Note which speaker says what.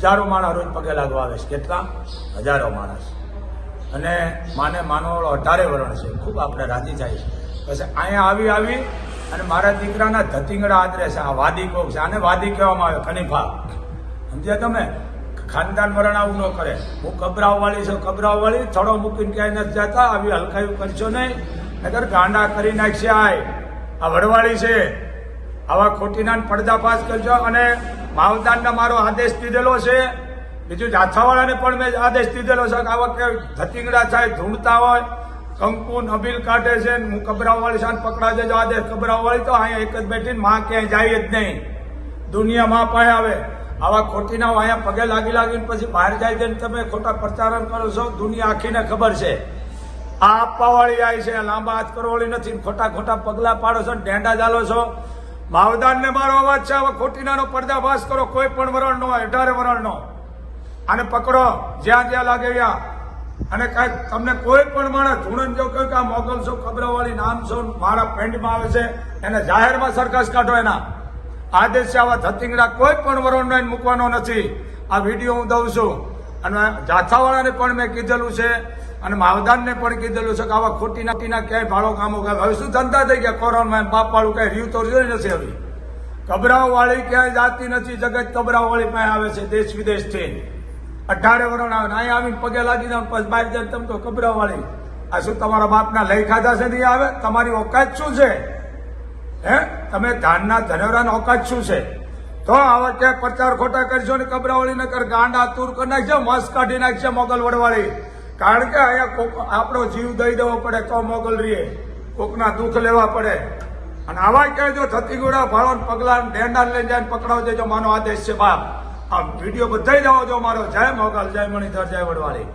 Speaker 1: હજારો માણસ રોજ પગે લાગવા આવે છે. કેટલા? હજારો માણસ. અને માને માનવાળો 18 વરણ છે. ખૂબ આપણે રાજી થાય છે. પછી અહીંયા આવી અને મારા દીકરાના ધતિંગડા આદરે છે. આ વાદી કોક છે, આને વાદી કહેવામાં આવે. ખનીફા સમજ્યા તમે? ખાનદાન વરણ આવું ન કરે. હું કબરાવવાળી છું, કબરાવવાળી થોડો મૂકીને ક્યાંય નથી જતા. આવી હલકાયું કરશો નહીં, નગર ગાંડા કરી નાખશે. આ વડવાળી છે. આવા ખોટીના પડદાફાશ કરજો. અને માવદાનના મારો આદેશ દીધેલો છે. બીજું જાથાવાળાને પણ મેં આદેશ દીધેલો છે કે આવા કે ધતિંગડા થાય, ધૂણતા હોય, કંકુ નબીલ કાઢે છે, હું કબરાવવાળી સાથે પકડા દેજો આદેશ. કબરાવવાળી તો અહીંયા એક જ બેઠીને માં ક્યાંય જાય જ નહીં. દુનિયામાં પાસે આવે. આવા ખોટીના અહીંયા પગે લાગીને પછી બહાર જાય છે. તમે ખોટા પ્રચારણ કરો છો. દુનિયા આખીને ખબર છે. આ આપવાવાળી આવી છે, લાંબા હાથ કરવાળી નથી. ખોટા પગલા પાડો છો, ડેંડા ચાલો છો. માવદાનને મારો અવાજ છે. આવા ખોટીનાનો પર્દાફાશ કરો. કોઈ પણ વરણનો હોય, 18 વરણનો. આને પકડો જ્યાં લાગે ત્યાં. અને કાંઈક તમને કોઈ પણ માણસ ધૂણન જો કહ્યું કે આ મોગલ છો, કબરાવાળી નામ છો, મારા પેન્ટમાં આવે છે, એને જાહેરમાં સરઘસ કાઢો. એના આદેશ છે. આવા ધતિંગડા કોઈ પણ વરણનો એને મૂકવાનો નથી. આ વિડીયો હું દઉં છું. અને જાથાવાળાને પણ મેં કીધેલું છે, અને માવદાનને પણ કીધેલું છે કે આવા ખોટીના ક્યાંય ભાડો કામો કરે. હવે શું ધંધા થઈ ગયા કોરોનામાં? બાપવાળું કઈ રહ્યું તો જોઈ નથી. હવે કબરાવવાળી ક્યાંય જાતી નથી. જગત કબરાવવાળી પાસે આવે છે દેશ વિદેશથી. 18 વરણ આવે. અહીંયા આવીને પગે લાગી જાવ, પછી બહાર જાય તમે તો કબરાવવાળી. આ શું તમારા બાપના લઈ ખાધા છે? નહીં આવે. તમારી ઓકાત શું છે? તમે ધાનના ધનેવરાનો ઓકાત શું છે? તો આવા ક્યાંક પ્રચાર ખોટા કરશો ને કબરાવાળી ન કર. ગાંડા તૂર કરી નાખશે, મસ્ત કાઢી નાખશે મોગલ વડવાળી. કારણ કે અહીંયા આપણો જીવ દઈ દેવો પડે તો મોગલ રહીએ. કોકના દુઃખ લેવા પડે. અને આવા ક્યાંય જો થતીગુડા ભાળો પગલા ડેંડા લઈને જાય પકડાવ દેજો. માનો આદેશ છે બાપ. આ વિડીયો બધા જવા દો મારો. જય મોગલ, જય મણિધર, જય વડવાળી.